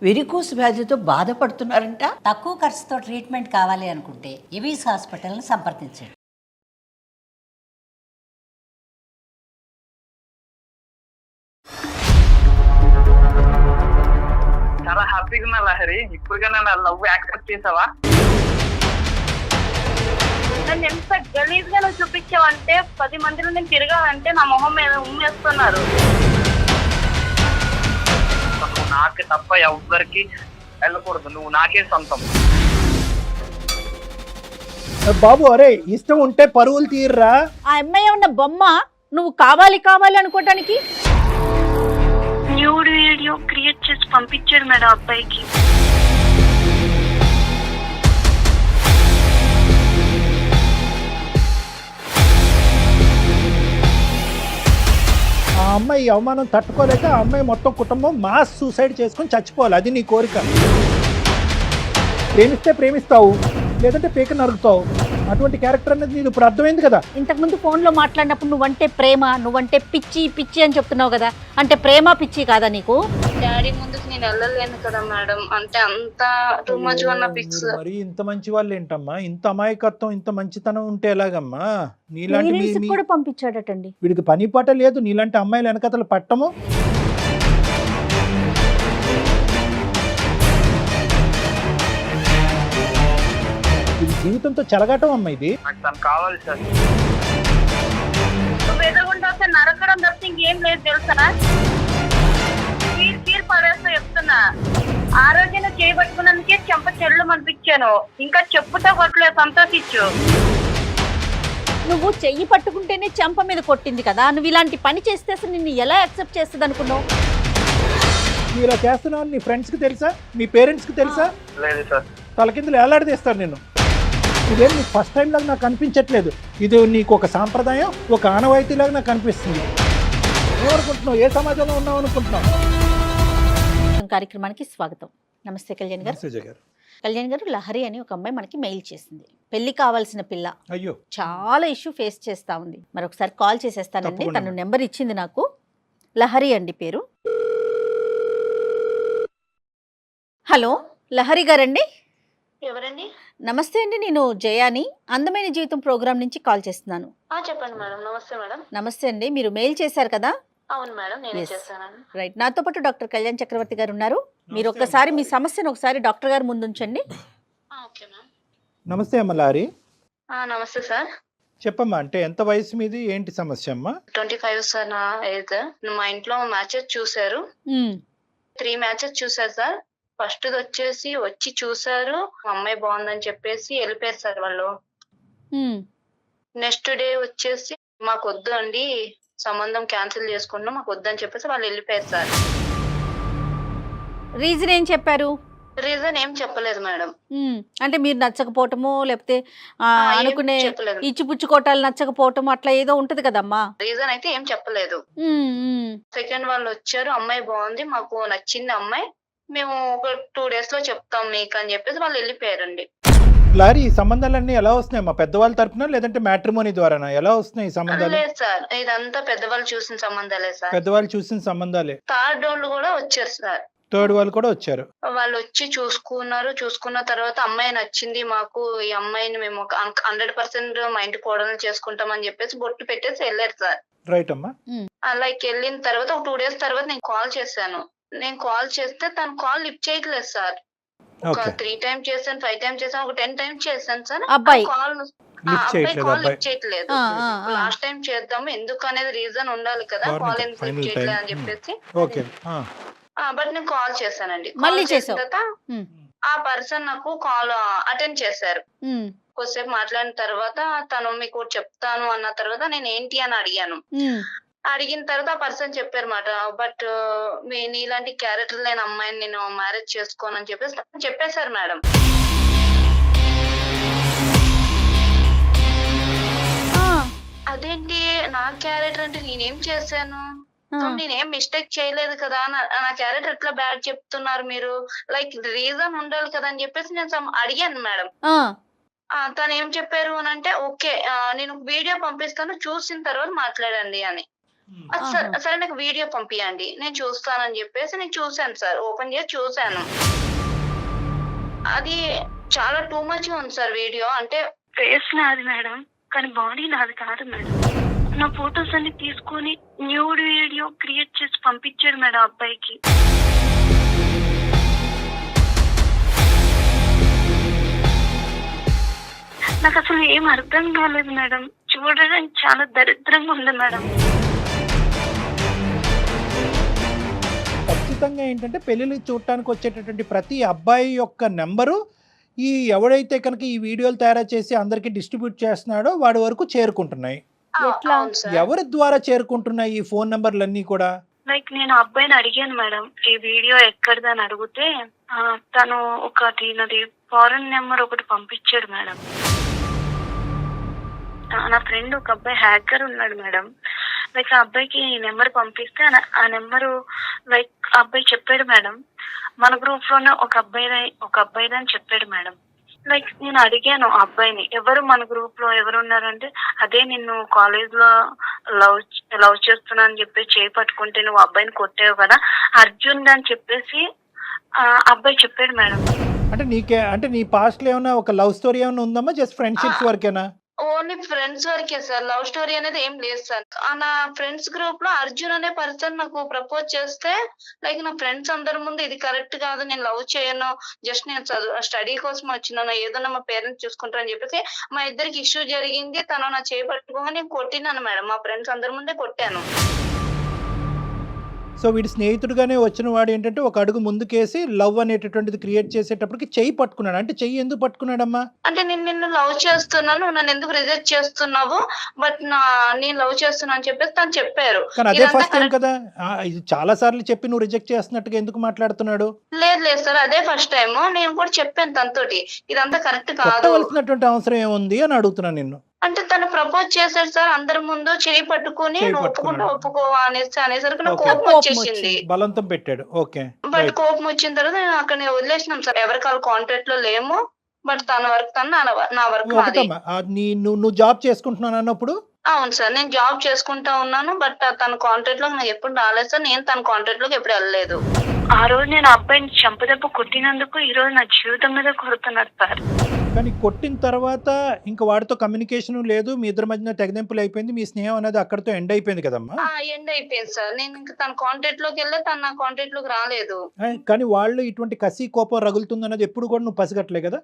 Varicose వ్యాధితో బాధపడుతున్నారంట. తక్కువ ఖర్చుతో ట్రీట్మెంట్ కావాలి అనుకుంటే ఎవిస్ హాస్పిటల్ని సంప్రదించండి. చాలా హ్యాపీగా ఉన్నా లహరి. ఇప్పుడుగా నా లవ్ యాక్సెప్ట్ చేసావా? నన్ను ఎంత గలీజ్ గా నువ్వు చూపించావంటే 10 మందిలో నేను తిరగాలంటే నా మొహం మీద ఉమ్మేస్తున్నారు. నువ్వు నాకు తప్ప ఎవ్వరికి వెళ్ళకూడదు, నువ్వు నాకే సొంతం. బాబు అరే ఇష్టం ఉంటే పరువులు తీర్రా. ఆ అమ్మాయి ఉన్న బొమ్మ నువ్వు కావాలి అనుకోవటానికి. న్యూడ్ వీడియో క్రియేట్ చేసి పంపించాడు మేడం అబ్బాయికి. ఆ అమ్మాయి అవమానం తట్టుకోలేక ఆ అమ్మాయి మొత్తం కుటుంబం మాస్ సూసైడ్ చేసుకొని చచ్చిపోవాలి. అది నీ కోరిక. ప్రేమిస్తే ప్రేమిస్తావు, లేదంటే పీక నరుకుతావు. అటువంటి క్యారెక్టర్ అనేది నీకు ఇప్పుడు అర్థమైంది కదా. ఇంతకుముందు ఫోన్లో మాట్లాడినప్పుడు నువ్వంటే ప్రేమ, నువ్వంటే పిచ్చి అని చెప్తున్నావు కదా. అంటే ప్రేమ పిచ్చి కాదా నీకు? డాడీ ముందుకు నేను వెళ్ళలేను కదా మేడం, అంటే అంత టూ మచ్ గా పిక్స్. మరి ఇంత మంచి వాళ్ళు ఏంటమ్మా? ఇంత అమాయకత్వం, ఇంత మంచితనం ఉంటే ఎలాగమ్మా? నీలాంటి రీల్స్ కూడా పంపించాడటండి. వీడికి పని పాట లేదు. నీలాంటి అమ్మాయిలు వెనకతలు పట్టము. ఇది జీవితంతో చెలగాటం అమ్మా. ఇది నాకు తను కావాలి సార్. నువ్వు ఎదుగుంటా వస్తే నరకడం తప్ప ఇంకేం లేదు తెలుసా? తీరు పడేస్తా చెప్తున్నా. ఆరోగ్యం చేయబట్టుకున్నందుకే చెంప చెల్లు అనిపించాను. ఇంకా చెప్పుతో కొట్టలేదు, సంతోషించు. నువ్వు చెయ్యి పట్టుకుంటేనే చెంప మీద కొట్టింది కదా. నువ్వు ఇలాంటి పని చేస్తే అసలు నిన్ను ఎలా యాక్సెప్ట్ చేస్తుంది అనుకున్నావు? మీరు ఇలా చేస్తున్నావు నీ ఫ్రెండ్స్కి తెలుసా? మీ పేరెంట్స్కి తెలుసా? లేదు సార్. తలకిందులు ఏలాడదీస్తారు నేను. ఇదేం నీకు ఫస్ట్ టైం లాగా నాకు అనిపించట్లేదు. ఇది నీకు ఒక సాంప్రదాయం, ఒక ఆనవాయితీలాగా నాకు అనిపిస్తుంది. ఏమనుకుంటున్నావు? ఏ సమాజంలో ఉన్నావు అనుకుంటున్నావు? కార్యక్రమానికి స్వాగతం. నమస్తే కళ్యాణ్ గారు. కళ్యాణ్ గారు, లహరి అని ఒక అమ్మాయి మనకి మెయిల్ చేసింది. పెళ్లి కావాల్సిన పిల్ల. అయ్యో, చాలా ఇష్యూ ఫేస్ చేస్తా ఉంది. మరి ఒకసారి కాల్ చేసేస్తానండి. తప్పకుండా. తను నెంబర్ ఇచ్చింది నాకు. లహరి అండి పేరు. హలో, లహరి గారండి? ఎవరండి? నమస్తే అండి, నేను జయాని అందమైన జీవితం ప్రోగ్రామ్ నుంచి కాల్ చేస్తున్నాను. చెప్పండి మేడం. నమస్తే మేడం. నమస్తే అండి, మీరు మెయిల్ చేశారు కదా? అవును మేడం, నేనే Yes. చేశానండి. రైట్. నాతో పాటు డాక్టర్ కళ్యాణ్ చక్రవర్తి గారు ఉన్నారు. మీరు ఒక్కసారి మీ సమస్యను ఒకసారి డాక్టర్ గారు ముందు ఉంచండి. Okay ma'am. నమస్తే అమ్మ లారి. నమస్తే సార్. చెప్పమ్మా, అంటే ఎంత వయసు మీది, ఏంటి సమస్య అమ్మా? 25 సార్ నా ఏజ్. మా ఇంట్లో మ్యాచెస్ చూసారు. 3 మ్యాచెస్ చూసారు సార్. ఫస్ట్ వచ్చి చూసారు, అమ్మాయి బాగుందని చెప్పేసి వెళ్ళిపోయారు సార్ వాళ్ళు. నెక్స్ట్ డే వచ్చేసి మాకు వద్దు అండి, సంబంధం క్యాన్సిల్ చేసుకున్నాం, మాకు వద్దని చెప్పేసి వాళ్ళు వెళ్ళిపోయారు సార్. రీజన్ ఏం చెప్పారు? రీజన్ ఏం చెప్పలేదు మేడం. అంటే మీరు నచ్చకపోవటము, లేకపోతే అనుకునే చెప్పలేదు. ఇచ్చిపుచ్చుకోవటాలు నచ్చకపోవటం, అట్లా ఏదో ఉంటది కదమ్మా. రీజన్ అయితే ఏం చెప్పలేదు. సెకండ్ వాళ్ళు వచ్చారు, అమ్మాయి బాగుంది, మాకు నచ్చింది అమ్మాయి, మేము ఒక 2 days లో చెప్తాం మీకు అని చెప్పేసి వాళ్ళు వెళ్ళిపోయారండి. లారీ, ఈ సంబంధాలన్నీ ఎలా వస్తున్నాయి మా పెద్దవాళ్ళ తరపున, లేదంటే మ్యాట్రిమోనీ ద్వారానా? ఎలా వస్తున్నాయి ఈ సంబంధాలు? లేదు సార్, ఇదంతా పెద్దవాళ్ళు చూసిన సంబంధాలే సార్. పెద్దవాళ్ళు చూసిన సంబంధాలే. థర్డ్ వాళ్ళు కూడా వచ్చారు సార్. థర్డ్ వాళ్ళు కూడా వచ్చారు. వాళ్ళు వచ్చి చూసుకున్న తర్వాత అమ్మాయి నచ్చింది మాకు, ఈ అమ్మాయిని మేము 100% మా ఇంటి కోడలు చేసుకుంటామని చెప్పేసి బొట్టు పెట్టేసి వెళ్ళారు సార్. రైట్ అమ్మా. అలా వెళ్ళిన తర్వాత ఒక 2 days తర్వాత నేను కాల్ చేశాను. నేను కాల్ చేస్తే తను కాల్ లిఫ్ట్ చేయట్లేదు సార్. ఒక 3 times చేశాను, 5 times చేశాను, ఒక 10 times చేశాను సార్. అబ్బాయి కాల్ లిఫ్ట్ చేయట్లేదు. లాస్ట్ టైం చేద్దాము, ఎందుకు అనేది రీజన్ ఉండాలి కదా, కాల్ ఎందుకు లిఫ్ట్ చేయట్లేదు అని చెప్పేసి. ఓకే. బట్ నేను కాల్ చేశానండి. మళ్ళీ కాల్ చేసిన తర్వాత ఆ పర్సన్ నాకు కాల్ అటెండ్ చేశారు. కొద్దిసేపు మాట్లాడిన తర్వాత తను మీకు చెప్తాను అన్న తర్వాత నేను ఏంటి అని అడిగాను. అడిగిన తర్వాత ఆ పర్సన్ చెప్పారు మాట, బట్ నీలాంటి క్యారెక్టర్ లేని అమ్మాయిని నేను మ్యారేజ్ చేసుకోనని చెప్పేసి చెప్పేశారు మేడం. అదేంటి నా క్యారెక్టర్ అంటే నేనేం చేశాను, నేనేం మిస్టేక్ చేయలేదు కదా, నా క్యారెక్టర్ ఎట్లా బ్యాడ్ చెప్తున్నారు మీరు, లైక్ రీజన్ ఉండాలి కదా అని చెప్పేసి నేను అడిగాను మేడం. తను ఏం చెప్పారు అని అంటే, ఓకే నేను వీడియో పంపిస్తాను, చూసిన తర్వాత మాట్లాడండి అని. సరే నాకు వీడియో పంపియండి, నేను చూస్తానని చెప్పేసి నేను చూసాను సార్, ఓపెన్ చేసి చూసాను. అది చాలా టూ మచ్ గా ఉంది సార్ వీడియో. అంటే ఫేస్ నాది మేడం, కానీ బాడీ నాది కాదు మేడం. నా ఫొటోస్ అన్ని తీసుకొని న్యూడ్ వీడియో క్రియేట్ చేసి పంపించాడు మేడం అబ్బాయికి. నాకు అసలు ఏం అర్థం కాలేదు మేడం, చూడడానికి చాలా దరిద్రంగా ఉంది మేడం. ఖచ్చితంగా ఏంటంటే పెళ్ళిళ్ళు చూడటానికి వచ్చేటటువంటి ప్రతి అబ్బాయి యొక్క నెంబరు ఈ ఎవడైతే కనుక ఈ వీడియోలు తయారు చేసి అందరికీ డిస్ట్రిబ్యూట్ చేస్తున్నాడో వాడి వరకు చేరుకుంటున్నాయి. ఎట్లా? అవును సార్. ఎవరి ద్వారా చేరుకుంటున్నాయి ఈ ఫోన్ నెంబర్లన్నీ కూడా? లైక్ నేను అబ్బాయిని అడిగాను మేడం ఈ వీడియో ఎక్కడిదని అడిగితే తను ఒకటి నాది ఫారెన్ నెంబర్ ఒకటి పంపించాడు మేడం. నా ఫ్రెండ్ ఒక అబ్బాయి హ్యాకర్ ఉన్నాడు మేడం. లైక్ ఆ అబ్బాయికి ఈ నెంబర్ పంపిస్తే ఆ నెంబరు లైక్ అబ్బాయి చెప్పాడు మేడం, మన గ్రూప్ లోనే ఒక అబ్బాయిది అని చెప్పాడు మేడం. లైక్ నేను అడిగాను ఆ అబ్బాయిని, ఎవరు మన గ్రూప్ లో ఎవరు ఉన్నారంటే, అదే నిన్ను కాలేజ్ లో లవ్ చేస్తున్నా అని చెప్పి చేపట్టుకుంటే నువ్వు అబ్బాయిని కొట్టావు కదా అర్జున్ అని చెప్పేసి అబ్బాయి చెప్పాడు మేడం. అంటే నీ పాస్ట్ లో ఏమైనా ఒక లవ్ స్టోరీ ఏమైనా ఉందమ్మా? జస్ట్ ఫ్రెండ్షిప్స్ వరకేనా? ఓన్లీ ఫ్రెండ్స్ వరకే సార్, లవ్ స్టోరీ అనేది ఏం లేదు సార్. నా ఫ్రెండ్స్ గ్రూప్ లో అర్జున్ అనే పర్సన్ నాకు ప్రపోజ్ చేస్తే లైక్ నా ఫ్రెండ్స్ అందరి ముందు ఇది కరెక్ట్ కాదు, నేను లవ్ చేయను, జస్ట్ నేను స్టడీ కోసం వచ్చినాను, ఏదన్నా మా పేరెంట్స్ చూసుకుంటారని చెప్పేసి మా ఇద్దరికి ఇష్యూ జరిగింది. తను నా చేపట్టుకోగా నేను కొట్టినాను మేడం, మా ఫ్రెండ్స్ అందరి ముందే కొట్టాను. సో వీడి స్నేహితుడుగానే వచ్చిన వాడు ఏంటంటే ఒక అడుగు ముందుకేసి లవ్ అనేటటువంటిది క్రియేట్ చేసేటప్పటికి చెయ్యి పట్టుకున్నాడు. అంటే చెయ్యి ఎందుకు పట్టుకున్నాడమ్మా? అంటే నేను నిన్ను లవ్ చేస్తున్నాను, నన్ను ఎందుకు రిజెక్ట్ చేస్తున్నావు, బట్ నేను లవ్ చేస్తున్నా అని చెప్పేసి తను చెప్పారు. కానీ అదే ఫస్ట్ టైం కదా, ఇది చాలా సార్లు చెప్పి నువ్వు రిజెక్ట్ చేస్తున్నట్టుగా ఎందుకు మాట్లాడుతున్నాడు? లేదు సార్, అదే ఫస్ట్ టైం. నేను కూడా చెప్పాను తనతోటి ఇదంతా కరెక్ట్ కాదు, కొట్టవలసినటువంటి అవసరం ఏముంది అని అడుగుతున్నాను నిన్ను. అంటే తను ప్రపోజ్ చేశాడు సార్ అందరి ముందు, చేయి పట్టుకుని ఒప్పుకుంటా ఒప్పుకోవా అనేసరికి నాకు కోపం వచ్చేసింది, బలవంతం పెట్టాడు. ఓకే, బట్ కోపం వచ్చిన తర్వాత నేను అక్కడ వదిలేసినాం సార్, ఎవరికి వాళ్ళ కాంటాక్ట్ లో లేము. బట్ తన వర్క్ తను, నా వర్క్ నాది. నువ్వు జాబ్ చేసుకుంటున్నాను అన్నప్పుడు? అవును సార్, నేను జాబ్ చేసుకుంటా ఉన్నాను, బట్ తన కాంటాక్ట్ లోకి నాకు ఎప్పుడు రాలేదు సార్, నేను తన కాంటాక్ట్ లోకి ఎప్పుడు వెళ్ళలేదు. ఆ రోజు నేను అబ్బాయిని చంపదెబ్బ కొట్టినందుకు ఈ రోజు నా జీవితం మీద కొడుతున్నారు సార్. కానీ కొట్టిన తర్వాత ఇంకా వాడితో కమ్యూనికేషన్ లేదు, మీ ఇద్దరి మధ్యన తెగదెంపులు అయిపోయింది, మీ స్నేహం అనేది అక్కడితో ఎండ్ అయిపోయింది కదమ్మా? ఎండ్ అయిపోయింది సార్, నేను ఇంకా తన కాంటాక్ట్ లోకి వెళ్ళే తన నా కాంటాక్ట్ లోకి రాలేదు. కానీ వాళ్ళు ఇటువంటి కసి కోపం రగులుతుంది అన్నది ఎప్పుడు కూడా నువ్వు పసిగట్టలే కదా?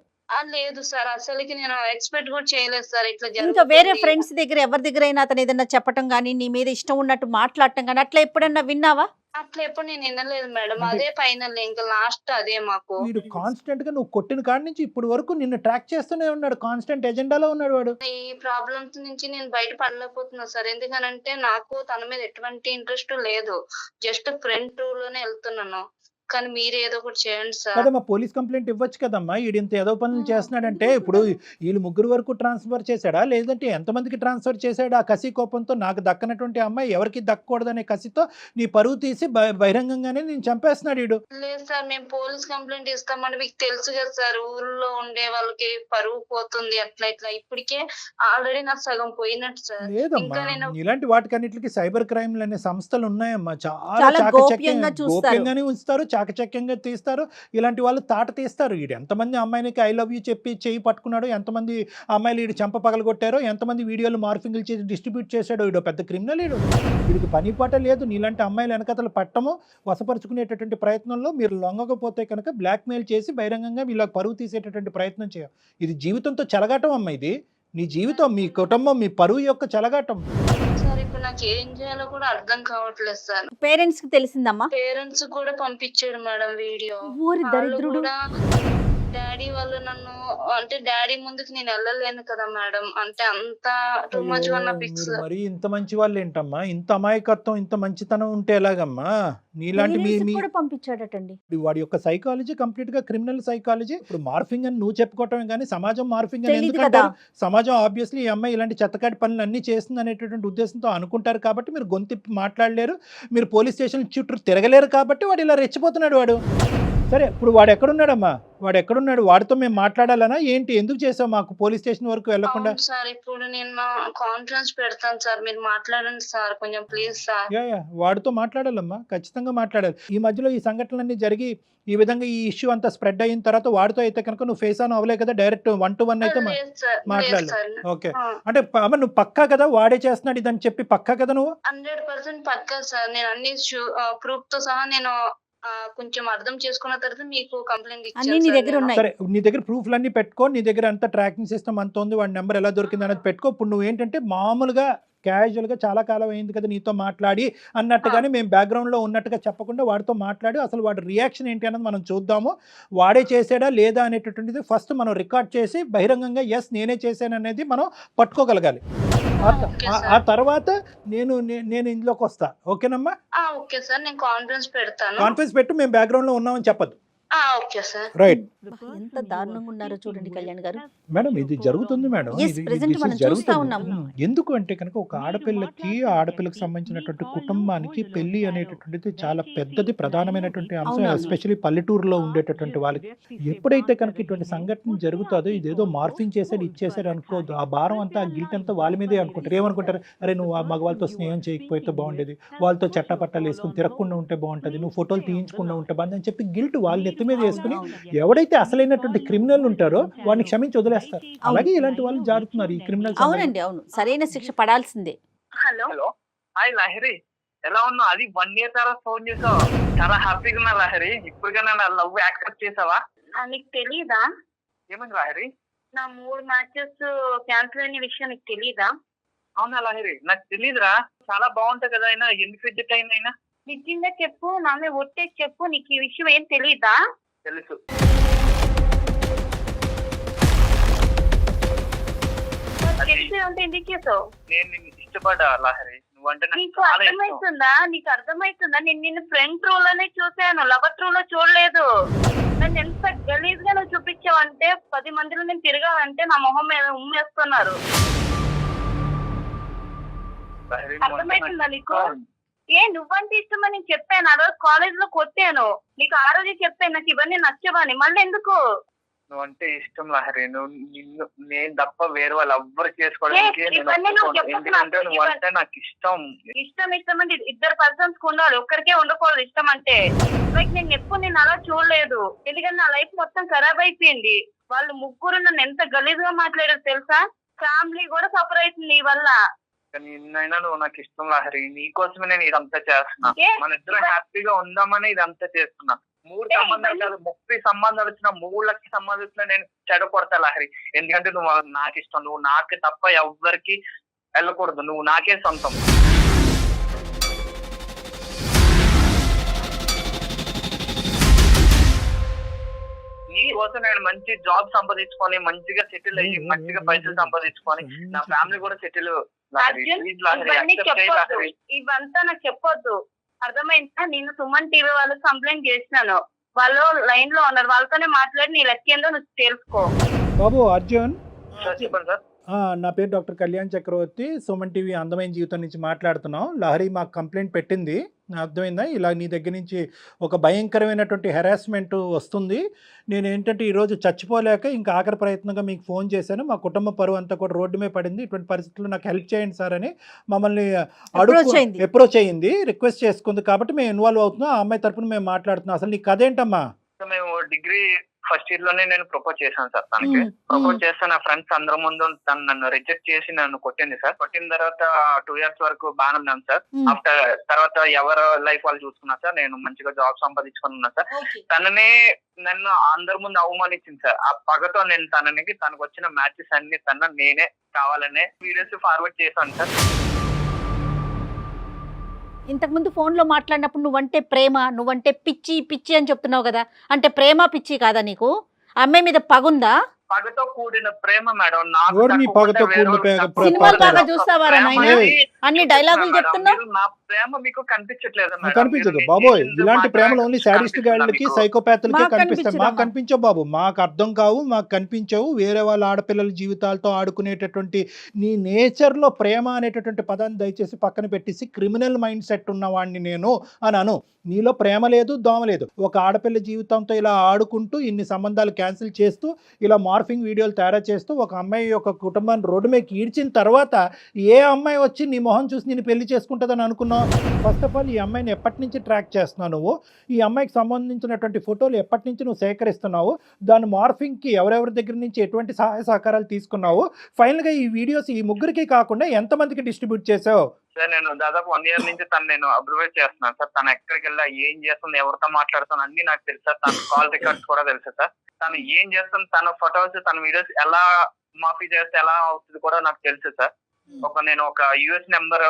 లేదు సార్, అసలుకి నేను ఎక్స్పెక్ట్ కూడా చేయలేదు సార్ ఇట్లా ఇంకా జరుగుతుంది. వేరే ఫ్రెండ్స్ దగ్గర ఎవరి దగ్గర అయినా అతను ఏదైనా చెప్పటం గానీ నీ మీద ఇష్టం ఉన్నట్టు మాట్లాడటం గానీ అట్లా ఎప్పుడన్నా విన్నావా? అట్లా ఎప్పుడు నేను వినలేదు మేడం, అదే ఫైనల్ ఇంకా లాస్ట్ అదే మాకు. వీడు కాన్స్టెంట్ గా నువ్వు కొట్టిన కాడి నుంచి ఇప్పుడు వరకు నిన్ను ట్రాక్ చేస్తూనే ఉన్నాడు, కాన్స్టెంట్ ఎజెండాలో ఉన్నాడు వాడు. ఈ ప్రాబ్లమ్స్ నుంచి నేను బయట పడలేకపోతున్నా సార్, ఎందుకనంటే నాకు తన మీద ఎటువంటి ఇంట్రెస్ట్ లేదు, జస్ట్ ఫ్రెండ్ టూ లోనే వెళ్తున్నాను. కానీ మీరు ఏదో ఒకటి చేయండి సార్. కదమ్మా, పోలీస్ కంప్లైంట్ ఇవ్వచ్చు కదమ్మా. వీడు ఇంత ఏదో పనులు చేస్తున్నాడంటే ఇప్పుడు వీళ్ళు ముగ్గురు వరకు ట్రాన్స్ఫర్ చేశాడా, లేదంటే ఎంతమందికి ట్రాన్స్ఫర్ చేశాడు? ఆ కసి కోపంతో నాకు దక్కనటువంటి అమ్మాయి ఎవరికి దక్కకూడదనే కసితో నీ పరువు తీసి బహిరంగంగానే నేను చంపేస్తున్నాడు వీడు. లేదు సార్, మేము పోలీస్ కంప్లైంట్ ఇస్తామని మీకు తెలుసు కదా సార్, ఊర్లో ఉండే వాళ్ళకి పరువు పోతుంది అట్లా ఇట్లా, ఇప్పటికే ఆల్రెడీ నాకు సగం పోయినట్టు సార్. లేదమ్మా, ఇలాంటి వాటికన్నిటికి సైబర్ క్రైమ్లు అనే సంస్థలు ఉన్నాయమ్మా, చాలా గోప్యంగానే ఉంచుతారు, చాకచక్యంగా తీస్తారు. ఇలాంటి వాళ్ళు తాట తీస్తారు. వీడు ఎంతమంది అమ్మాయినికి ఐ లవ్ యూ చెప్పి చేయి పట్టుకున్నాడు, ఎంతమంది అమ్మాయిలు వీడు చెంప పగలగొట్టారో, ఎంతమంది వీడియోలు మార్ఫింగ్లు చేసి డిస్ట్రిబ్యూట్ చేశాడో. వీడు పెద్ద క్రిమినల్. వీడికి పని పాట లేదు. నీలాంటి అమ్మాయిలు వెనకతలు పట్టము వశపరుచుకునేటటువంటి ప్రయత్నంలో మీరు లొంగకపోతే కనుక బ్లాక్మెయిల్ చేసి బహిరంగంగా వీళ్ళకి పరువు తీసేటటువంటి ప్రయత్నం చేయాలి. ఇది జీవితంతో చెలగాటం అమ్మ, ఇది నీ జీవితం, మీ కుటుంబం, మీ పరువు యొక్క చెలగాటం. నాకు ఏం చేయాలో కూడా అర్థం కావట్లేదు సార్. పేరెంట్స్ కి తెలిసిందమ్మా? పేరెంట్స్ కూడా పంపించాడు మేడం వీడియో. ఊరి దరిద్రుడు. డాడీ వాళ్ళు నన్ను, అంటే డాడీ ముందుకు నేను వెళ్ళలేను కదా మేడం, అంటే అంత టూ మచ్ వన్ పిక్స్. మరి ఇంత మంచి వాళ్ళు ఏంటమ్మా, ఇంత అమాయకత్వం, ఇంత మంచితనం ఉంటే ఎలాగమ్మా? నీలాంటి పంపించాడటండి. వాడి యొక్క సైకాలజీ కంప్లీట్ గా క్రిమినల్ సైకాలజీ. ఇప్పుడు మార్ఫింగ్ అని నువ్వు చెప్పుకోవటమే కానీ సమాజం మార్ఫింగ్ అని ఎందుకంటే సమాజం ఆబ్వియస్లీ ఈ అమ్మాయి ఇలాంటి చెత్తకాటి పనులు అన్ని చేస్తుంది అనేటటువంటి ఉద్దేశంతో అనుకుంటారు కాబట్టి మీరు గొంతు మాట్లాడలేరు, మీరు పోలీస్ స్టేషన్ చుట్టూ తిరగలేరు కాబట్టి వాడు ఇలా రెచ్చిపోతున్నాడు. వాడు సరే ఇప్పుడు వాడు ఎక్కడున్నాడమ్మా, వాడు ఎక్కడున్నాడు, వాడితో మేము మాట్లాడాలనా ఏంటి, ఎందుకు చేసావు మాకు పోలీస్ స్టేషన్ వరకు వెళ్లకుండా? అవును సార్, ఇప్పుడు నేను కాన్ఫరెన్స్ పెడతాను సార్, మీరు మాట్లాడండి సార్ కొంచెం ప్లీజ్ సార్. యా వాడితో మాట్లాడాలమ్మా, ఖచ్చితంగా మాట్లాడాలి. ఈ మధ్యలో ఈ సంఘటనలన్నీ జరిగి ఈ విధంగా ఈ ఇష్యూ అంతా స్ప్రెడ్ అయిన తర్వాత వాడితో అయితే కనుక నువ్వు ఫేస్ ఆన్ అవ్వలే కదా, డైరెక్ట్ 1-to-1 అయితే లేదు సార్, లేదు మాట్లాడలేదు. సార్. ఓకే, ఆ, అంటే అమ్మ నువ్వు పక్కా కదా వాడే చేస్తున్నాడు ఇదని చెప్పి, పక్కా కదా నువ్వు? 100% పక్కా సార్. నేను అన్ని ప్రూఫ్ తో సహా నేను కొంచెం అర్థం చేసుకున్న తర్వాత మీకు కంప్లైంట్ అన్ని నీ దగ్గర ఇచ్చాను. ఉన్నాయి. సరే నీ దగ్గర ప్రూఫ్లన్నీ పెట్టుకో, నీ దగ్గర అంతా ట్రాకింగ్ సిస్టమ్ అంత ఉంది, వాడి నెంబర్ ఎలా దొరికింది అనేది పెట్టుకో. ఇప్పుడు నువ్వు ఏంటంటే మామూలుగా క్యాజువల్గా చాలా కాలం అయింది కదా నీతో మాట్లాడి అన్నట్టుగానే మేము బ్యాక్గ్రౌండ్లో ఉన్నట్టుగా చెప్పకుండా వాడితో మాట్లాడి అసలు వాడి రియాక్షన్ ఏంటి అన్నది మనం చూద్దాము. వాడే చేసాడా లేదా అనేటటువంటిది ఫస్ట్ మనం రికార్డ్ చేసి బహిరంగంగా ఎస్ నేనే చేశాను అనేది మనం పట్టుకోగలగాలి. ఆ తర్వాత నేను ఇందులోకి వస్తా. ఓకేనమ్మా? ఓకే సార్, నేను కాన్ఫరెన్స్ పెడతాను. కాన్ఫరెన్స్ పెట్టు, మేము బ్యాక్గ్రౌండ్లో ఉన్నామని చెప్పద్దు. Okay sir. రైట్ ఎంత దారుణంగా ఉన్నారో చూడండి కళ్యాణ్ గారు. మేడం, ఇది జరుగుతుంది మేడం. Yes, present మనం చూస్తా ఉన్నాం. ఎందుకు అంటే కనుక ఒక ఆడపిల్లకి సంబంధించినటువంటి కుటుంబానికి పెళ్లి అనేటటువంటిది చాలా పెద్దది, ప్రధానమైనటువంటి అంశం, అవునవును. ఎస్పెషల్లీ పల్లెటూరులో ఉండేటటువంటి వాళ్ళకి. ఎప్పుడైతే కనుక ఇటువంటి సంఘటన జరుగుతుందో ఇదేదో మార్ఫింగ్ చేశాడు ఇచ్చేసాడు అనుకోవద్దు. ఆ భారం అంతా, ఆ గిల్ట్ అంతా వాళ్ళ మీదే అనుకుంటారు. ఏమనుకుంటారు, అరే నువ్వు ఆ మగవాళ్ళతో స్నేహం చేయకపోతే బాగుండేది, వాళ్ళతో చట్టపట్టాలు వేసుకుని తిరగకుండా ఉంటే బాగుంటుంది, నువ్వు ఫోటోలు తీయించకుండా ఉంటే బాగుంది అని చెప్పి గిల్ట్ వాళ్ళ నెత్తి మీద వేసుకుని ఎవడైతే అసలైనటువంటి క్రిమినల్ ఉంటారో వాడిని క్షమించి వదిలేస్తారు. అలాగే ఇలాంటి వాళ్ళు జారుతున్నారు ఈ క్రిమినల్. అవునండి, అవును, సరైన శిక్ష పడాల్సిందే. హలో, హాయ్ లహరి, ఎలా ఉన్నావు? అది 1 year తర్వాత ఫోన్ చేసావు, చాలా హ్యాపీగా ఉన్నా లహరి. ఇప్పుడుగా నా లవ్ యాక్సెప్ట్ చేసావా? నీకు తెలీదా ఏమైంది లహరి? నా 3 మ్యాచెస్ క్యాన్సిల్ అయిన విషయం నీకు తెలీదా? అవునా లహరి, నాకు తెలీదురా. చాలా బాగుంటాయి కదా, అయినా ఎందుకు రిజెక్ట్ అయినా? నిజంగా చెప్పు, నా మీద ఒట్టే చెప్పు, నీకు ఈ విషయం ఏం తెలీదా? తెలుసు. తెలిసి ఉంటే ఎందుకు చేసావు? నేను నిన్ను ఇష్టపడ్డా లహరి, నువ్వంటే నాకు నీకు చాలా ఇష్టం. అర్థమవుతుందా? నేను నిన్ను ఫ్రెండ్ ట్రూ లోనే చూసాను, లవర్ ట్రూ లో చూడలేదు. నన్ను ఎంత గలీజ్ గా నువ్వు చూపించావంటే 10 మందిలో నేను తిరగాలంటే నా మొహం మీద ఉమ్మేస్తున్నారు. లహరి, నువ్వంటే అర్థమవుతుందా నాకు నీకు? ఇష్టం. నువ్వంటే ఇష్టమని నేను చెప్పాను, ఆ రోజు కాలేజ్ లో కొట్టాను నీకు, ఆ రోజే చెప్పాను నాకు ఇవన్నీ నచ్చవని. మళ్ళీ ఎందుకు? నువ్వంటే ఇష్టం లహరి, నిన్ను నేను తప్ప వేరే వాళ్ళు ఎవ్వరు చేసుకోవడానికి నేను ఇవన్నీ నువ్వు ఒప్పుకోను. చెప్పకు ఎందుకంటే నాకు. నువ్వంటే నాకు ఇష్టం. ఇష్టం అంటే 2 పర్సన్స్ ఉండాలి, ఒక్కరికే ఉండకూడదు ఇష్టం అంటే. లైక్ నేను ఎప్పుడు నేను అలా చూడలేదు, ఎందుకంటే నా లైఫ్ మొత్తం ఖరాబ్ అయిపోయింది. వాళ్ళు ముగ్గురు నన్ను ఎంత గలీజ్ గా మాట్లాడారు తెలుసా? ఫ్యామిలీ కూడా సఫర్ అవుతుంది నీ వల్ల. కానీ నిన్నైనా నువ్వు నాకు ఇష్టం లహరి, నీకోసమే నేను ఇదంతా చేస్తున్నా. మన ఇద్దరం హ్యాపీగా ఉందామని ఇదంతా చేస్తున్నా. 3 సంబంధాలు కాదు, 30 సంబంధాలు వచ్చినా, 3 లక్షల సంబంధాలు వచ్చినా నేను చెడగొడతా లహరి. ఎందుకంటే నువ్వు నాకు ఇష్టం, నువ్వు నాకు తప్ప ఎవ్వరికి వెళ్ళకూడదు, నువ్వు నాకే సొంతం. నీకోసం నేను మంచి జాబ్ సంపాదించుకొని, మంచిగా సెటిల్ అయ్యి, మంచిగా పైసలు సంపాదించుకొని, నా ఫ్యామిలీ కూడా సెటిల్. అర్జున్, ఇవన్నీ చెప్పొద్దు, ఇవంతా నాకు చెప్పొద్దు, అర్థమైందా? నేను సుమన్ టీవీ వాళ్ళకి కంప్లైంట్ చేసినాను, వాళ్ళు లైన్ లో ఉన్నారు, వాళ్ళతోనే మాట్లాడి నీ లెక్కేందో నువ్వు తెలుసుకో. బాబు అర్జున్, సార్ చెప్పండి సార్. నా పేరు డాక్టర్ కళ్యాణ్ చక్రవర్తి, సుమన్ టీవీ అందమైన జీవితం నుంచి మాట్లాడుతున్నాం. లహరి మాకు కంప్లైంట్ పెట్టింది, అర్థమైందా? ఇలా నీ దగ్గర నుంచి ఒక భయంకరమైనటువంటి హెరాస్మెంట్ వస్తుంది. నేను ఏంటంటే ఈరోజు చచ్చిపోలేక ఇంకా ఆఖరి ప్రయత్నంగా మీకు ఫోన్ చేశాను. మా కుటుంబ పరువు అంతా కూడా రోడ్డు మీద పడింది, ఇటువంటి పరిస్థితుల్లో నాకు హెల్ప్ చేయండి సార్ అని మమ్మల్ని అప్రోచ్ అయ్యింది, రిక్వెస్ట్ చేసుకుంది. కాబట్టి మేము ఇన్వాల్వ్ అవుతున్నాం, ఆ అమ్మాయి తరపున మేము మాట్లాడుతున్నాం. అసలు నీ కథ ఏంటమ్మా? మేము డిగ్రీ ఫస్ట్ ఇయర్ లోనే నేను ప్రపోజ్ చేశాను సార్ తనకి. ప్రపోజ్ చేస్తే నా ఫ్రెండ్స్ అందరి ముందు తను నన్ను రిజెక్ట్ చేసి నన్ను కొట్టింది సార్. కొట్టిన తర్వాత 2 years వరకు బాగానే ఉన్నాను సార్. ఆఫ్టర్ తర్వాత ఎవరు లైఫ్ వాళ్ళు చూసుకున్నారు సార్, నేను మంచిగా జాబ్ సంపాదించుకుని ఉన్నా సార్. తననే నన్ను అందరి ముందు అవమానించింది సార్. ఆ పగతో నేను తనకు వచ్చిన మ్యాచెస్ అన్ని నేనే కావాలనే వీడియోస్ ఫార్వర్డ్ చేశాను సార్. ఇంతకుముందు ఫోన్లో మాట్లాడినప్పుడు నువ్వంటే ప్రేమ, నువ్వంటే పిచ్చి పిచ్చి అని చెప్తున్నావు కదా, అంటే ప్రేమ పిచ్చి కాదా నీకు? అమ్మాయి మీద పగుందా? పగతో కూడిన ప్రేమ మేడం. నాకు ఎవరు నీ తక్కువ పగతో ఉంటే వేరే కూడిన వాళ్ళకి ప్రేమ? తక్కువ సినిమాలు ఉంటుంది. బాగా చూస్తావారా ప్రేమ నాయనా? అనేది అన్ని చూపిస్తున్నా డైలాగులు మేడం. చెప్తున్నావు. మీరు నా ప్రేమ మీకు కనిపించట్లేదు మేడం. కనిపించదు మీరు బాబోయ్. చేసింది ఇలాంటి మాత్రమే ప్రేమలు ఓన్లీ సాడిస్ట్ కనిపిస్తుందా గాళ్ళకి మీకు? సైకోపాత్లకే మాకు కనిపిస్తాయి. మాకు కనిపించదమ్మా. కనిపించవు బాబు, మాకు అర్థం కావు, మాకు కనిపించవు. వేరే వాళ్ళ ఆడపిల్లల జీవితాలతో ఆడుకునేటటువంటి నీ నేచర్లో ప్రేమ అనేటటువంటి పదాన్ని దయచేసి పక్కన పెట్టేసి క్రిమినల్ మైండ్ సెట్ ఉన్నవాడిని నేను అని అను. నీలో ప్రేమ లేదు, దోమ లేదు. ఒక ఆడపిల్ల జీవితంతో ఇలా ఆడుకుంటూ ఇన్ని సంబంధాలు క్యాన్సిల్ చేస్తూ ఇలా మార్ఫింగ్ వీడియోలు తయారు చేస్తూ ఒక అమ్మాయి యొక్క కుటుంబాన్ని రోడ్డు మీద ఈడ్చిన తర్వాత ఏ అమ్మాయి వచ్చి నీ మొహం చూసి నేను పెళ్లి చేసుకుంటుందని అనుకున్నావు? ఫస్ట్ ఆఫ్ ఆల్ ఈ అమ్మాయిని ఎప్పటి నుంచి ట్రాక్ చేస్తున్నావు నువ్వు? ఈ అమ్మాయికి సంబంధించినటువంటి ఫోటోలు ఎప్పటి నుంచి నువ్వు సేకరిస్తున్నావు? దాని మార్ఫింగ్కి ఎవరెవరి దగ్గర నుంచి ఎటువంటి సహాయ సహకారాలు తీసుకున్నావు? ఫైనల్గా ఈ వీడియోస్ ఈ ముగ్గురికి కాకుండా ఎంతమందికి డిస్ట్రిబ్యూట్ చేసావు? సార్ నేను దాదాపు 1 year నుంచి నేను అబ్జర్వ్ చేస్తున్నాను సార్. తను ఎక్కడికి వెళ్ళా, ఏం చేస్తుంది, ఎవరితో మాట్లాడుతుంది అన్ని నాకు తెలుసు సార్. తన కాల్ రికార్డ్స్ కూడా తెలుసు సార్. తను ఏం చేస్తుంది, తన ఫొటోస్, తన వీడియోస్ ఎలా మాఫీ చేస్తే ఎలా అవుతుంది కూడా నాకు తెలుసు సార్. నేను ఒక యుఎస్ నెంబర్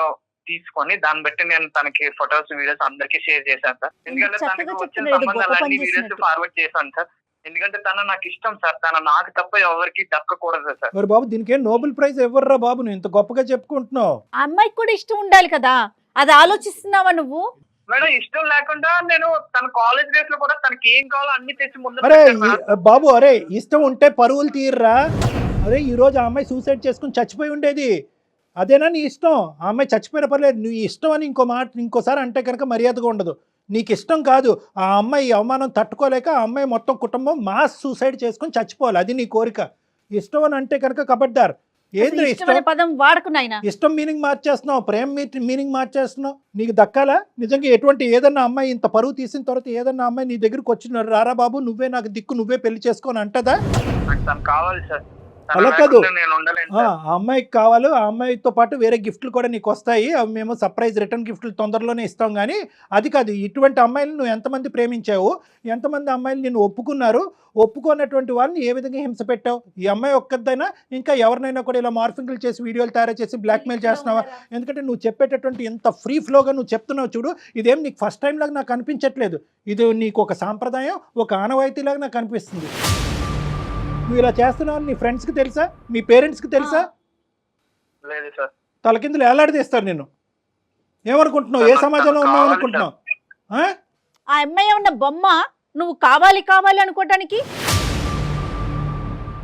తీసుకొని దాన్ని బట్టి నేను తనకి ఫొటోస్, వీడియోస్ అందరికి షేర్ చేశాను సార్. ఎందుకంటే తనకి వచ్చిన సంబంధాలన్నీ వీడియోస్ ఫార్వర్డ్ చేశాను సార్. ఎందుకంటే తన నాకు ఇష్టం సార్. తన నాకు తప్ప ఎవరికి దక్కకూడదు సార్. మరి బాబు దీనికి ఏం నోబెల్ ప్రైజ్ ఎవర్రా బాబు? నువ్వు ఇంత గొప్పగా చెప్పుకుంటున్నావు. ఆ అమ్మాయికి కూడా ఇష్టం ఉండాలి కదా, అది ఆలోచిస్తున్నావా నువ్వు? మేడం ఇష్టం లేకుండా నేను తన కాలేజ్ డేస్ లో కూడా తనకి ఏం కావాలో అన్ని తెచ్చి ముందు అరే పెట్టాను మేడం. బాబు, అరే ఇష్టం ఉంటే పరువులు తీర్రా. అరే ఈ రోజు ఆ అమ్మాయి సూసైడ్ చేసుకుని చచ్చిపోయి ఉండేది. అదేనా నీ ఇష్టం? ఆ అమ్మాయి చచ్చిపోయిన పర్లేదు, నువ్వు ఇష్టం అని ఇంకోసారి అంటే కనుక మర్యాదగా ఉండదు. నీకు ఇష్టం కాదు, ఆ అమ్మాయి అవమానం తట్టుకోలేక ఆ అమ్మాయి మొత్తం కుటుంబం మాస్ సూసైడ్ చేసుకుని చచ్చిపోవాలి, అది నీ కోరిక. ఇష్టం అని అంటే కనుక కబడ్డారు. ఏంద్ర ఇష్టం అనే పదం వాడకు నాయనా. ఇష్టం మీనింగ్ మార్చేస్తున్నావు, ప్రేమ మీనింగ్ మార్చేస్తున్నావు. నీకు దక్కాలా నిజంగా? ఎటువంటి ఏదన్నా అమ్మాయి ఇంత పరువు తీసిన తర్వాత ఏదన్నా అమ్మాయి నీ దగ్గరికి వచ్చిన రారా బాబు నువ్వే నాకు దిక్కు, నువ్వే పెళ్లి చేసుకొని అంటదా? నాకు తను కావాలి సార్. తను అలా కాదు, లేకుండా నేను ఉండలేను ఆ సార్. అమ్మాయికి కావాలి. ఆ అమ్మాయితో పాటు వేరే గిఫ్ట్లు కూడా నీకు వస్తాయి. అవి మేము సర్ప్రైజ్ రిటర్న్ గిఫ్ట్లు తొందరలోనే ఇస్తాం. కానీ అది కాదు, ఇటువంటి అమ్మాయిలు నువ్వు ఎంతమంది ప్రేమించావు? ఎంతమంది అమ్మాయిలు నిన్ను ఒప్పుకున్నారు? ఒప్పుకున్నటువంటి వాళ్ళని ఏ విధంగా హింస పెట్టావు? ఈ అమ్మాయి ఒక్కదైనా ఇంకా ఎవరినైనా కూడా ఇలా మార్ఫింగ్లు చేసి వీడియోలు తయారు చేసి బ్లాక్మెయిల్ చేస్తున్నావా? ఎందుకంటే నువ్వు చెప్పేటటువంటి ఇంత ఫ్రీ ఫ్లోగా నువ్వు చెప్తున్నావు చూడు, ఇదేం నీకు ఫస్ట్ టైం లాగా నాకు అనిపించట్లేదు. ఇది నీకు ఒక సాంప్రదాయం, ఒక ఆనవాయితీలాగా నాకు అనిపిస్తుంది. నువ్వు ఇలా చేస్తున్నావు నీ ఫ్రెండ్స్కి తెలుసా? మీ పేరెంట్స్కి తెలుసా? లేదు సార్. తలకిందులు ఏలాడదీస్తారు నిన్ను. ఏమనుకుంటున్నావు? ఏ సమాజంలో ఉన్నావు అనుకుంటున్నావు? ఆ అమ్మాయి ఉన్న బొమ్మ నువ్వు కావాలి కావాలి అనుకోవటానికి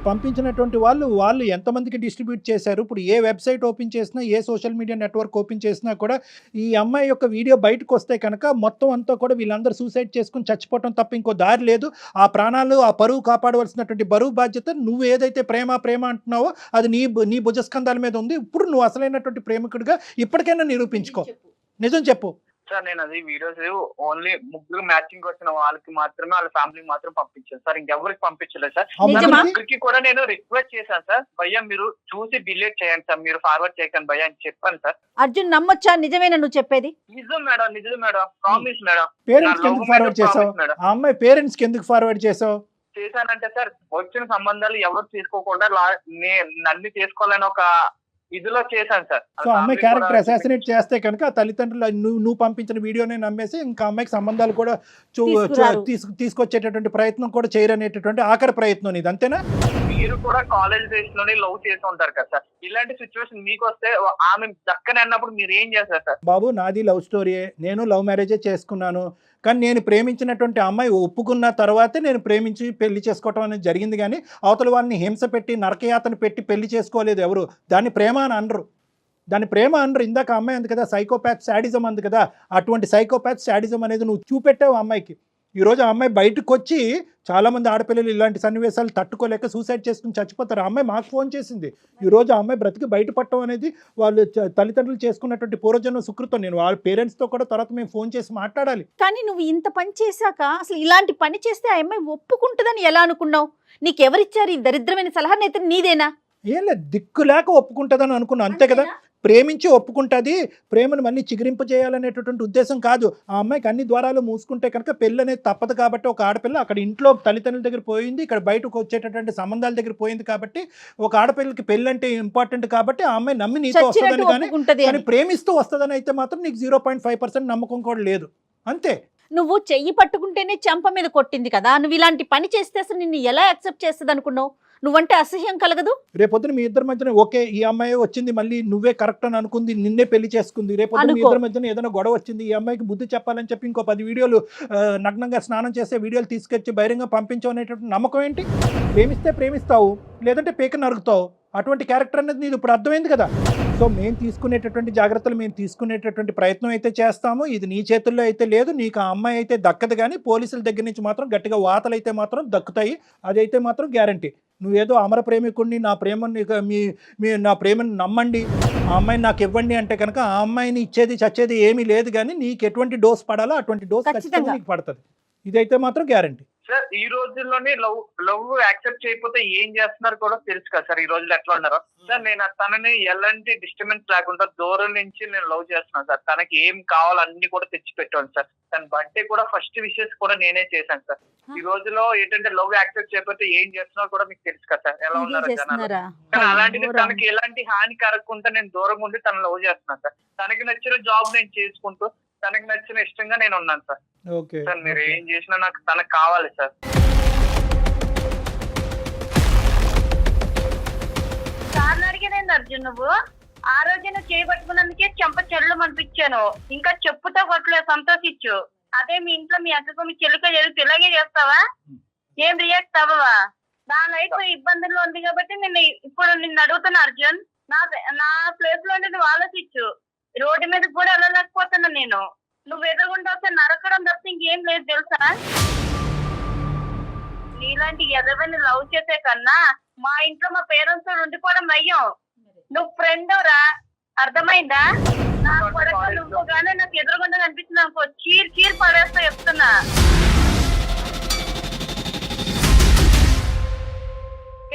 పంపించినటువంటి వాళ్ళు ఎంతమందికి డిస్ట్రిబ్యూట్ చేశారు? ఇప్పుడు ఏ వెబ్సైట్ ఓపెన్ చేసినా, ఏ సోషల్ మీడియా నెట్వర్క్ ఓపెన్ చేసినా కూడా ఈ అమ్మాయి యొక్క వీడియో బయటకు వస్తే కనుక మొత్తం అంతా కూడా వీళ్ళందరూ సూసైడ్ చేసుకుని చచ్చిపోవటం తప్ప ఇంకో దారి లేదు. ఆ ప్రాణాలు, ఆ పరువు కాపాడవలసినటువంటి బరువు బాధ్యత నువ్వు ఏదైతే ప్రేమ అంటున్నావో అది నీ భుజస్కంధాల మీద ఉంది. ఇప్పుడు నువ్వు అసలైనటువంటి ప్రేమికుడిగా ఇప్పటికైనా నిరూపించుకో. నిజం చెప్పు సార్. నేను అది వీడియోస్ ఓన్లీ ముగ్గురు మ్యాచింగ్ వచ్చిన వాళ్ళకి మాత్రమే, వాళ్ళ ఫ్యామిలీకి మాత్రం పంపించాను సార్. ఇంకెవరికి పంపించలేదు సార్. నిజమా? ముగ్గురికి కూడా నేను రిక్వెస్ట్ చేశాను సార్, భయ్యా మీరు చూసి డిలీట్ చేయండి సార్, మీరు ఫార్వర్డ్ చేయకండి భయ్యా అని చెప్పాను సార్. అర్జున్ నమ్మొచ్చా? నిజమేనా నువ్వు చెప్పేది? నిజం మేడం, నిజం మేడం, ప్రామిస్ మేడం. పేరెంట్స్కి ఎందుకు ఫార్వర్డ్ చేసావు? ఆ అమ్మాయి పేరెంట్స్కి ఎందుకు ఫార్వర్డ్ చేసావు? చేశానంటే సార్ వచ్చిన సంబంధాలు ఎవరు తీసుకోకుండా నన్ను చేసుకోవాలని ఒక ఇదిలో చేశాను సార్. సో అమ్మాయి క్యారెక్టర్ అసాసినేట్ చేస్తే కనుక ఆ తల్లిదండ్రులు నువ్వు పంపించిన వీడియోనే నమ్మేసి ఇంకా అమ్మాయికి సంబంధాలు కూడా తీసుకొచ్చేటటువంటి ప్రయత్నం కూడా చేయరనేటటువంటి ఆఖరి ప్రయత్నం ఇది, అంతేనా? మీరు కూడా కాలేజ్ డేస్ లోనే లవ్ చేసి ఉంటారు కదా సార్. ఇలాంటి సిచ్యువేషన్ మీకు వస్తే ఆమె దక్కని అన్నప్పుడు మీరు ఏం చేస్తారు సార్? బాబు నాది లవ్ స్టోరీయే, నేను లవ్ మ్యారేజే చేసుకున్నాను. కానీ నేను ప్రేమించినటువంటి అమ్మాయి ఒప్పుకున్న తర్వాతే నేను ప్రేమించి పెళ్లి చేసుకోవటం అనేది జరిగింది. కానీ అవతల వాళ్ళని హింస పెట్టి నరకయాతన పెట్టి పెళ్లి చేసుకోలేదు ఎవరు. దాన్ని ప్రేమ అని అనరు, దాన్ని ప్రేమ అనరు. ఇందాక అమ్మాయి అంది కదా సైకోపాత్ శాడిజం అంది కదా, అటువంటి సైకోపాత్ శాడిజం అనేది నువ్వు చూపెట్టావు అమ్మాయికి. ఈరోజు ఆ అమ్మాయి బయటకు వచ్చి చాలామంది ఆడపిల్లలు ఇలాంటి సన్నివేశాలు తట్టుకోలేక సూసైడ్ చేసుకుని చచ్చిపోతారు. ఆ అమ్మాయి మాకు ఫోన్ చేసింది. ఈరోజు ఆ అమ్మాయి బ్రతికి బయటపడటం అనేది వాళ్ళు తల్లిదండ్రులు చేసుకున్నటువంటి పూర్వజన్మ సుకృతం. నేను వాళ్ళ పేరెంట్స్తో కూడా తర్వాత మేము ఫోన్ చేసి మాట్లాడాలి. కానీ నువ్వు ఇంత పని చేశాక అసలు ఇలాంటి పని చేస్తే ఆ అమ్మాయి ఒప్పుకుంటుందని ఎలా అనుకున్నావు? నీకెవరిచ్చారు ఈ దరిద్రమైన సలహా? అయితే నీదేనా? ఏం లేదు, దిక్కు లేక ఒప్పుకుంటుందని అనుకున్నా, అంతే కదా. ప్రేమించి ఒప్పుకుంటుంది, ప్రేమను మళ్ళీ చిగురింపజేయాలనేటటువంటి ఉద్దేశం కాదు. ఆ అమ్మాయికి అన్ని ద్వారాలు మూసుకుంటే కనుక పెళ్ళి అనేది తప్పదు. కాబట్టి ఒక ఆడపిల్ల అక్కడ ఇంట్లో తల్లిదండ్రుల దగ్గర పోయింది, ఇక్కడ బయటకు వచ్చేటటువంటి సంబంధాల దగ్గర పోయింది. కాబట్టి ఒక ఆడపిల్లకి పెళ్ళి అంటే ఇంపార్టెంట్ కాబట్టి ఆ అమ్మాయి నమ్మి నీతో వస్తుందని, కానీ ప్రేమిస్తూ వస్తుందని అయితే మాత్రం నీకు 0.5% నమ్మకం కూడా లేదు, అంతే. నువ్వు చెయ్యి పట్టుకుంటేనే చెంప మీద కొట్టింది కదా, నువ్వు ఇలాంటి పని చేస్తే అసలు నిన్ను ఎలా యాక్సెప్ట్ చేస్తుంది అనుకున్నావు? నువ్వంటే అసహ్యం కలగదు? రేపొద్దున మీ ఇద్దరి మధ్యన ఓకే ఈ అమ్మాయి వచ్చింది మళ్ళీ నువ్వే కరెక్ట్ అని అనుకుంది, నిన్నే పెళ్లి చేసుకుంది, రేపొద్దున మీ ఇద్దరి మధ్యన ఏదైనా గొడవ వచ్చింది, ఈ అమ్మాయికి బుద్ధి చెప్పాలని చెప్పి ఇంకో 10 వీడియోలు నగ్నంగా స్నానం చేసే వీడియోలు తీసుకొచ్చి బహిరంగ పంపించావు అనేటువంటి నమ్మకం ఏంటి? ప్రేమిస్తే ప్రేమిస్తావు, లేదంటే పేక నరుగుతావు. అటువంటి క్యారెక్టర్ అనేది నీది ఇప్పుడు అర్థమైంది కదా. సో మేము తీసుకునేటటువంటి జాగ్రత్తలు మేము తీసుకునేటటువంటి ప్రయత్నం అయితే చేస్తాము. ఇది నీ చేతుల్లో అయితే లేదు, నీకు ఆ అమ్మాయి అయితే దక్కదు, కానీ పోలీసుల దగ్గర నుంచి మాత్రం గట్టిగా వాతలు అయితే మాత్రం దక్కుతాయి, అదైతే మాత్రం గ్యారంటీ. నువ్వేదో అమర ప్రేమికుడిని, నా ప్రేమని నా ప్రేమని నమ్మండి, ఆ అమ్మాయిని నాకు ఇవ్వండి అంటే కనుక ఆ అమ్మాయిని ఇచ్చేది చచ్చేది ఏమీ లేదు, కానీ నీకు ఎటువంటి డోస్ పడాలో అటువంటి డోస్ ఖచ్చితంగా నీకు పడుతుంది. ఇదైతే మాత్రం గ్యారంటీ. సార్ ఈ రోజుల్లోనే లవ్ యాక్సెప్ట్ చేయకపోతే ఏం చేస్తున్నారు కూడా తెలుసు కదా సార్. ఈ రోజులు ఎట్లా ఉన్నారో సార్. నేను తనని ఎలాంటి డిస్టర్బెన్స్ లేకుండా దూరం నుంచి నేను లవ్ చేస్తున్నాను సార్. తనకి ఏం కావాలో అన్ని కూడా తెచ్చి పెట్టాను సార్. తన బర్త్డే కూడా ఫస్ట్ విషెస్ కూడా నేనే చేశాను సార్. ఈ రోజులో ఏంటంటే లవ్ యాక్సెప్ట్ చేయకపోతే ఏం చేస్తున్నారో కూడా మీకు తెలుసు కదా సార్, ఎలా ఉన్నారు జనాలు. కానీ అలాంటిది తనకి ఎలాంటి హాని కలగకుండా నేను దూరంగా ఉండి తను లవ్ చేస్తున్నాను సార్. తనకి నచ్చిన జాబ్ నేను చేసుకుంటూ తనకి నచ్చిన ఇష్టంగా నేను ఉన్నాను సార్. ఓకే సార్ మీరు ఏం చేసినా నాకు తనకు కావాలి సార్. సార్ని అడిగేదేంది అర్జున్ నువ్వు? ఆ రోజు నువ్వు చేయబట్టుకున్నందుకే చెంప చెల్లు అనిపించాను, ఇంకా చెప్పుతో కొట్టలేదు, సంతోషించు. అదే మీ ఇంట్లో మీ అక్కకు మీ చెల్లిక చేసి ఇలాగే చేస్తావా? ఏం రియాక్ట్ అవ్వవా? నా లైఫ్ ఇబ్బందుల్లో ఉంది కాబట్టి ఇప్పుడు నిన్ను అడుగుతున్నా అర్జున్. నా ప్లేస్ లో నువ్వు ఆలోచించు. రోడ్డు మీద కూడా వెళ్ళలేకపోతున్నా నేను. నువ్వు ఎదురుగుండా వస్తే నరకడం తప్ప ఇంకేం లేదు తెలుసా? నీలాంటి ఎదవని లవ్ చేసే కన్నా మా ఇంట్లో మా పేరెంట్స్ ఉండిపోవడం నయ్యం. నువ్వు ఫ్రెండ్ రా, అర్థమైందా? నా కొడుకు నువ్వు గానే నాకు ఎదురుగుండా కనిపిస్తుంది అనుకో, చీర్ పడేస్తా చెప్తున్నా.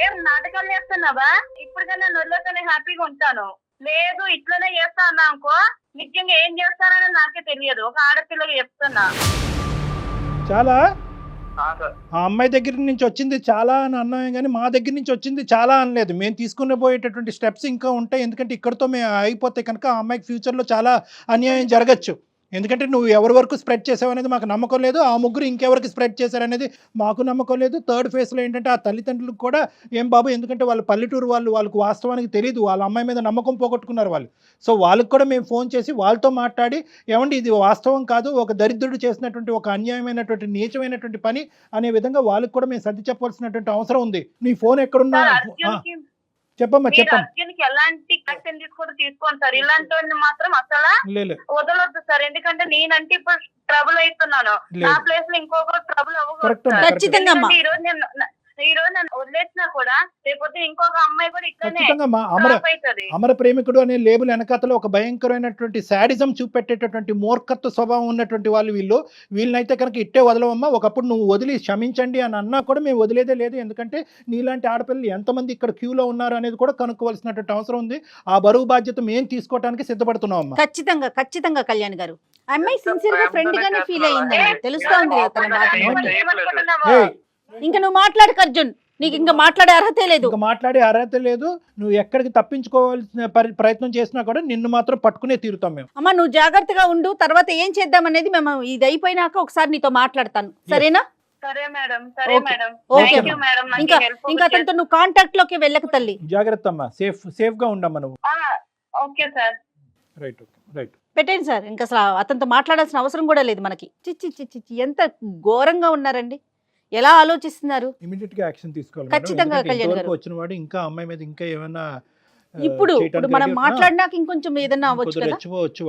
ఏం నాటకాలు చేస్తున్నావా? ఇప్పటికైనా నొల్లతోనే హ్యాపీగా ఉంటాను. లేదు ఇట్లనే చేస్తా అన్నా అనుకో, నిజంగా ఏం చేస్తానని నాకే తెలియదు. ఒక ఆడపిల్లగా చెప్తున్నా. చాలా ఆ అమ్మాయి దగ్గర నుంచి వచ్చింది చాలా అని అన్నామే కానీ మా దగ్గర నుంచి వచ్చింది చాలా అనలేదు. మేము తీసుకునే పోయేటటువంటి స్టెప్స్ ఇంకా ఉంటాయి, ఎందుకంటే ఇక్కడతో మేము అయిపోతే కనుక ఆ అమ్మాయికి ఫ్యూచర్లో చాలా అన్యాయం జరగచ్చు. ఎందుకంటే నువ్వు ఎవరి వరకు స్ప్రెడ్ చేసావు అనేది మాకు నమ్మకం లేదు, ఆ ముగ్గురు ఇంకెవరికి స్ప్రెడ్ చేశారనేది మాకు నమ్మకం లేదు. థర్డ్ ఫేజ్లో ఏంటంటే ఆ తల్లిదండ్రులకు కూడా ఏం బాబు, ఎందుకంటే వాళ్ళు పల్లెటూరు వాళ్ళకు వాస్తవానికి తెలియదు, వాళ్ళ అమ్మాయి మీద నమ్మకం పోగొట్టుకున్నారు వాళ్ళు. సో వాళ్ళకి కూడా మేము ఫోన్ చేసి వాళ్ళతో మాట్లాడి, ఏమండి ఇది వాస్తవం కాదు, ఒక దరిద్రుడు చేసినటువంటి ఒక అన్యాయమైనటువంటి నీచమైనటువంటి పని అనే విధంగా వాళ్ళకి కూడా మేము సర్ది చెప్పవలసినటువంటి అవసరం ఉంది. నీ ఫోన్ ఎక్కడున్నా చెప్పమ్మా చెప్పమ్మా. అర్జున్కి ఎలాంటి యాక్షన్ తీసుకోండి సార్. ఇలాంటి వాళ్ళని మాత్రం అసలు వదలొద్దు సార్. ఎందుకంటే నేనంటే ఇప్పుడు ట్రబుల్ అవుతున్నాను. నా ప్లేస్ లో ఇంకొకరు ట్రబుల్ అవ్వకూడదు. ఈ రోజు నన్ను వదిలేసినా కూడా రేపొద్దు ఇంకొక అమ్మాయి కూడా ఇట్లనే అమర ప్రేమికుడు అనే లేబుల్ వెనకాతలో ఒక భయంకరమైనటువంటి శాడిజం చూపెట్టేటటువంటి మూర్ఖత్వ స్వభావం ఉన్నటువంటి వాళ్ళు వీళ్ళనైతే కనుక ఇట్టే వదలవమ్మా. ఒకప్పుడు నువ్వు వదిలి క్షమించండి అని అన్నా కూడా మేము వదిలేదే లేదు, ఎందుకంటే నీలాంటి ఆడపిల్లలు ఎంతమంది ఇక్కడ క్యూలో ఉన్నారు అనేది కూడా కనుక్కోవాల్సినటువంటి అవసరం ఉంది. ఆ బరువు బాధ్యత మేము తీసుకోవడానికి సిద్ధపడుతున్నాం అమ్మా. ఖచ్చితంగా ఖచ్చితంగా కళ్యాణ్ గారు, అమ్మాయి సిన్సియర్ గా ఫ్రెండ్ గానే ఫీల్ అయ్యిందని తెలుస్తోంది కదా తన మాట. ఇంకా నువ్వు మాట్లాడక అర్జున్, నీకు ఇంకా మాట్లాడే అర్హతే లేదు. ఇంకా మాట్లాడే అర్హత లేదు. నువ్వు ఎక్కడికి తప్పించుకోవాల్సిన ప్రయత్నం చేసినా కూడా నిన్ను మాత్రం పట్టుకునే తీరుతాం మేము. అమ్మా నువ్వు జాగ్రత్తగా ఉండు, తర్వాత ఏం చేద్దాం అనేది మేము ఇది అయిపోయినాక ఒకసారి నీతో మాట్లాడతాను, సరేనా? సరే మేడం, సరే మేడం. ఇంకా అతనితో నువ్వు కాంటాక్ట్ లోకి వెళ్ళక తల్లి. జాగ్రత్త అమ్మా, సేఫ్ గా ఉండమ్మా నువ్వు. Okay sir. రైట్ రైట్ పెట్టండి సార్. ఇంకా అసలు అతనితో మాట్లాడాల్సిన అవసరం కూడా లేదు మనకి. చిచ్చి ఎంత ఘోరంగా ఉన్నారండి, ఎలా ఆలోచిస్తున్నారు? ఇమిడియట్ గా యాక్షన్ తీసుకోవాలి. ఖచ్చితంగా కళ్యాణ్ గారు వచ్చిన వాడు ఇంకా అమ్మాయి మీద ఇంకా ఏమైనా ఇప్పుడు మనం మాట్లాడినాక ఇంకొంచెం ఏదైనా అవ్వచ్చు కదా,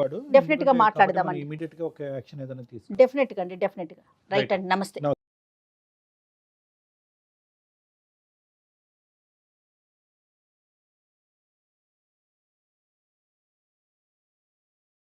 వాడు డెఫినెట్ గా మాట్లాడదాం. ఇమిడియట్ గా ఒక యాక్షన్ ఏదైనా తీసుకో. డెఫినెట్ గా రైట్ అండి. నమస్తే.